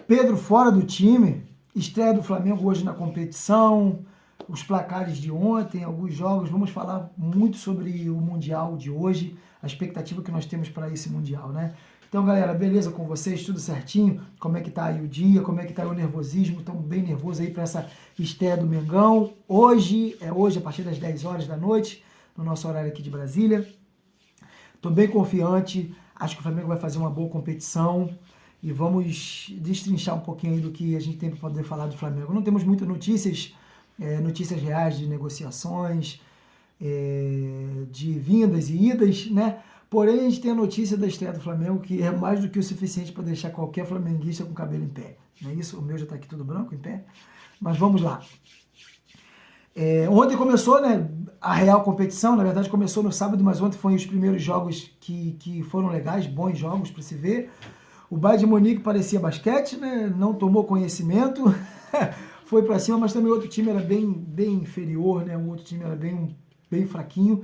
Pedro fora do time, estreia do Flamengo hoje na competição, os placares de ontem, alguns jogos. Vamos falar muito sobre o Mundial de hoje, a expectativa que nós temos para esse Mundial, né? Então, galera, beleza com vocês? Tudo certinho? Como é que tá aí o dia? Como é que tá aí o nervosismo? Estamos bem nervosos aí para essa estreia do Mengão. Hoje, a partir das 10 horas da noite, no nosso horário aqui de Brasília. Estou bem confiante, acho que o Flamengo vai fazer uma boa competição e vamos destrinchar um pouquinho aí do que a gente tem para poder falar do Flamengo. Não temos muitas notícias, notícias reais de negociações, de vindas e idas, né? Porém, a gente tem a notícia da estreia do Flamengo que é mais do que o suficiente para deixar qualquer flamenguista com o cabelo em pé. Não é isso? O meu já está aqui tudo branco, em pé. Mas vamos lá. Ontem começou, né, a real competição, na verdade começou no sábado, mas ontem foram os primeiros jogos que foram legais, bons jogos para se ver. O Bayern de Munique parecia basquete, né, não tomou conhecimento, foi para cima, mas também o outro time era bem inferior, né, o outro time era bem fraquinho,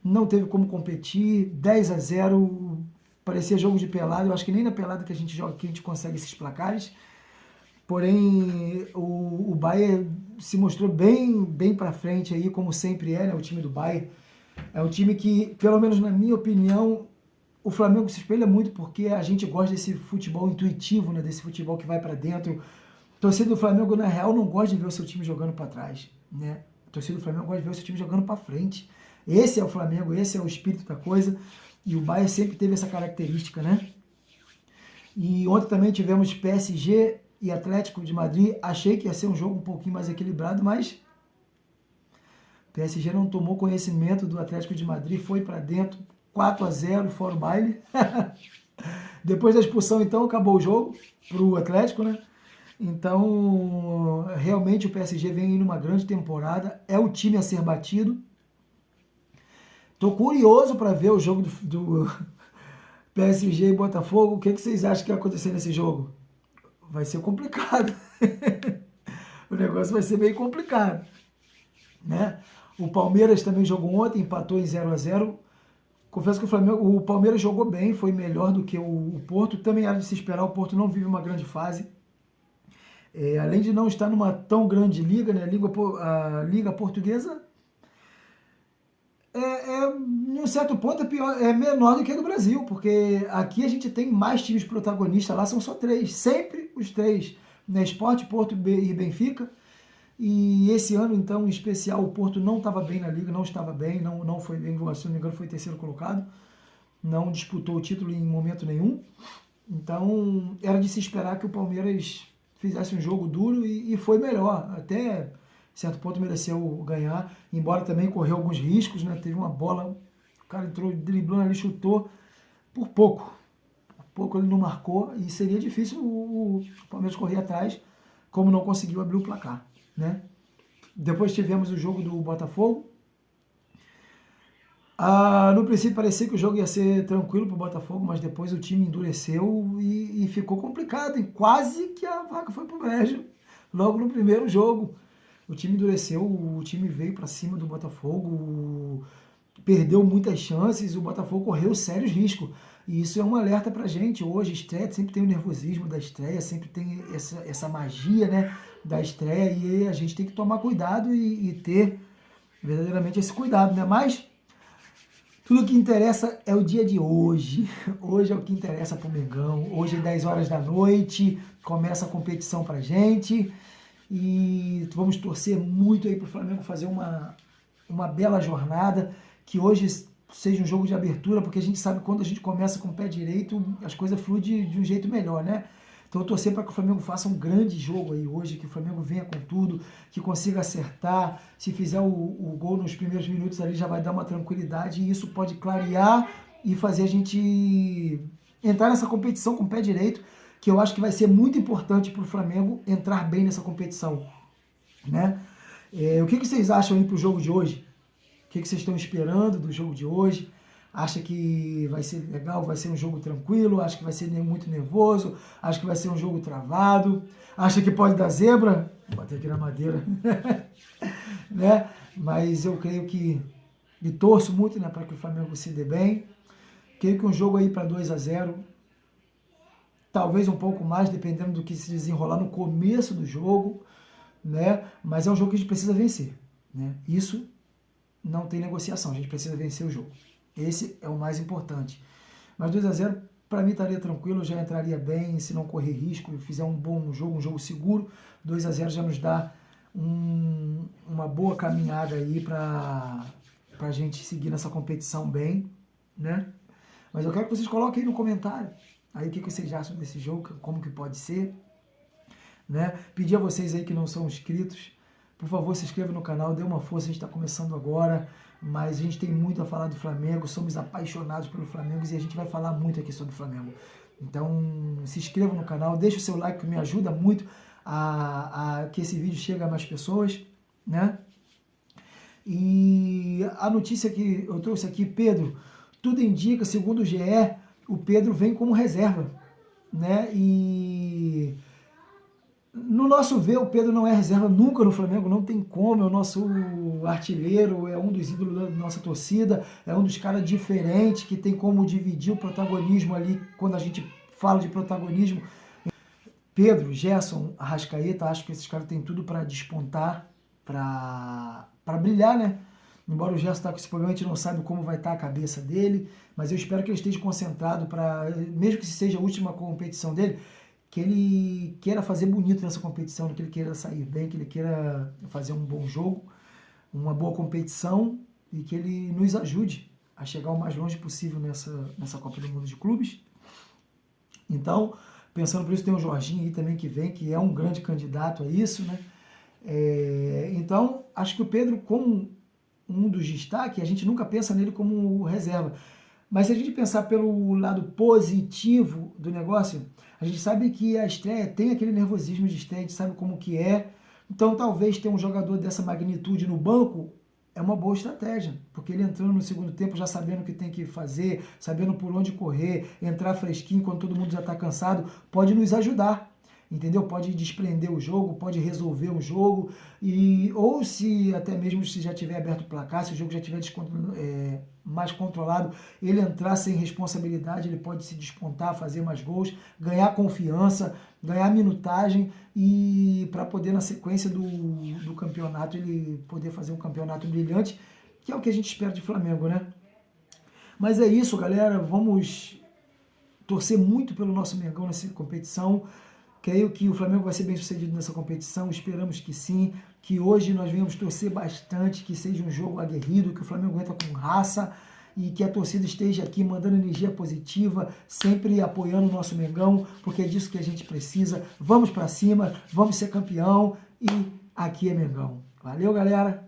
não teve como competir, 10-0, parecia jogo de pelada, eu acho que nem na pelada que a gente joga aqui a gente consegue esses placares. Porém, o Bayern se mostrou bem para frente aí, como sempre é, né? O time do Bayern é um time que, pelo menos na minha opinião, o Flamengo se espelha muito porque a gente gosta desse futebol intuitivo, né? Desse futebol que vai para dentro. A torcida do Flamengo, na real, não gosta de ver o seu time jogando para trás, né? A torcida do Flamengo gosta de ver o seu time jogando para frente. Esse é o Flamengo, esse é o espírito da coisa. E o Bayern sempre teve essa característica, né? E ontem também tivemos PSG e Atlético de Madrid. Achei que ia ser um jogo um pouquinho mais equilibrado, mas PSG não tomou conhecimento do Atlético de Madrid, foi para dentro, 4-0, fora o baile. Depois da expulsão, então, acabou o jogo para o Atlético, né? Então, realmente o PSG vem em uma grande temporada, é o time a ser batido. Tô curioso para ver o jogo do PSG e Botafogo. O que vocês acham que vai acontecer nesse jogo? Vai ser complicado. O negócio vai ser bem complicado, né? O Palmeiras também jogou ontem, empatou em 0-0. Confesso que o Palmeiras jogou bem, foi melhor do que o Porto. Também era de se esperar, o Porto não vive uma grande fase. Além de não estar numa tão grande liga, né? A Liga Portuguesa em um certo ponto é menor do que a do Brasil, porque aqui a gente tem mais times protagonistas, lá são só três, sempre os três, né? Sport, Porto e Benfica. E esse ano, então, em especial, o Porto não estava bem na liga, não estava bem, não foi bem, se não me engano, foi terceiro colocado, não disputou o título em momento nenhum. Então, era de se esperar que o Palmeiras fizesse um jogo duro e foi melhor. Até certo ponto mereceu ganhar, embora também correu alguns riscos, né? Teve uma bola, o cara entrou driblando ali, chutou por pouco. Por pouco ele não marcou e seria difícil o Palmeiras correr atrás, como não conseguiu abrir o placar, né? Depois tivemos o jogo do Botafogo. No princípio parecia que o jogo ia ser tranquilo para o Botafogo, mas depois o time endureceu e ficou complicado. E quase que a vaca foi para o brejo logo no primeiro jogo. O time endureceu, o time veio para cima do Botafogo, perdeu muitas chances, o Botafogo correu sérios riscos. E isso é um alerta pra gente. Hoje, estreia, sempre tem o nervosismo da estreia, sempre tem essa magia, né, da estreia, e a gente tem que tomar cuidado e ter verdadeiramente esse cuidado, né? Mas tudo que interessa é o dia de hoje. Hoje é o que interessa pro Mengão. Hoje, 10 horas da noite, começa a competição pra gente. E vamos torcer muito aí pro Flamengo fazer uma bela jornada. Que hoje seja um jogo de abertura, porque a gente sabe que quando a gente começa com o pé direito, as coisas fluem de um jeito melhor, né? Então eu torcer para que o Flamengo faça um grande jogo aí hoje, que o Flamengo venha com tudo, que consiga acertar. Se fizer o gol nos primeiros minutos ali, já vai dar uma tranquilidade e isso pode clarear e fazer a gente entrar nessa competição com o pé direito, que eu acho que vai ser muito importante para o Flamengo entrar bem nessa competição, né? O que vocês acham aí para o jogo de hoje? O que vocês estão esperando do jogo de hoje? Acha que vai ser legal, vai ser um jogo tranquilo? Acha que vai ser muito nervoso? Acha que vai ser um jogo travado? Acha que pode dar zebra? Vou bater aqui na madeira. Né? Mas eu creio que, e torço muito, né, para que o Flamengo se dê bem. Creio que um jogo aí para 2-0 talvez um pouco mais, dependendo do que se desenrolar no começo do jogo, né? Mas é um jogo que a gente precisa vencer, né? Isso não tem negociação, a gente precisa vencer o jogo. Esse é o mais importante. Mas 2-0 para mim estaria tranquilo, eu já entraria bem, se não correr risco, fizer um bom jogo, um jogo seguro. 2-0 já nos dá uma boa caminhada aí para a gente seguir nessa competição bem, né? Mas eu quero que vocês coloquem aí no comentário aí o que vocês acham desse jogo, como que pode ser, né? Pedir a vocês aí que não são inscritos, por favor, se inscreva no canal, dê uma força, a gente está começando agora, mas a gente tem muito a falar do Flamengo, somos apaixonados pelo Flamengo e a gente vai falar muito aqui sobre o Flamengo. Então, se inscreva no canal, deixa o seu like que me ajuda muito a que esse vídeo chegue a mais pessoas, né? E a notícia que eu trouxe aqui, Pedro, tudo indica, segundo o GE, o Pedro vem como reserva, né? E no nosso ver, o Pedro não é reserva nunca no Flamengo, não tem como, é o nosso artilheiro, é um dos ídolos da nossa torcida, é um dos caras diferentes, que tem como dividir o protagonismo ali, quando a gente fala de protagonismo. Pedro, Gerson, Arrascaeta, acho que esses caras têm tudo para despontar, para brilhar, né? Embora o Gerson está com esse problema, a gente não sabe como vai estar a cabeça dele, mas eu espero que ele esteja concentrado para, mesmo que seja a última competição dele, que ele queira fazer bonito nessa competição, que ele queira sair bem, que ele queira fazer um bom jogo, uma boa competição e que ele nos ajude a chegar o mais longe possível nessa Copa do Mundo de Clubes. Então, pensando por isso, tem o Jorginho aí também que vem, que é um grande candidato a isso, né? Então, acho que o Pedro, como um dos destaques, a gente nunca pensa nele como reserva. Mas se a gente pensar pelo lado positivo do negócio, a gente sabe que a estreia tem aquele nervosismo de estreia, a gente sabe como que é. Então talvez ter um jogador dessa magnitude no banco é uma boa estratégia, porque ele entrando no segundo tempo já sabendo o que tem que fazer, sabendo por onde correr, entrar fresquinho quando todo mundo já está cansado, pode nos ajudar. Entendeu? Pode desprender o jogo, pode resolver o jogo, ou se até mesmo se já tiver aberto o placar, se o jogo já tiver mais controlado, ele entrar sem responsabilidade, ele pode se despontar, fazer mais gols, ganhar confiança, ganhar minutagem e para poder na sequência do campeonato ele poder fazer um campeonato brilhante, que é o que a gente espera de Flamengo, né? Mas é isso, galera, vamos torcer muito pelo nosso Mengão nessa competição. Creio que o Flamengo vai ser bem sucedido nessa competição, esperamos que sim, que hoje nós venhamos torcer bastante, que seja um jogo aguerrido, que o Flamengo entra com raça e que a torcida esteja aqui mandando energia positiva, sempre apoiando o nosso Mengão, porque é disso que a gente precisa. Vamos para cima, vamos ser campeão e aqui é Mengão. Valeu, galera!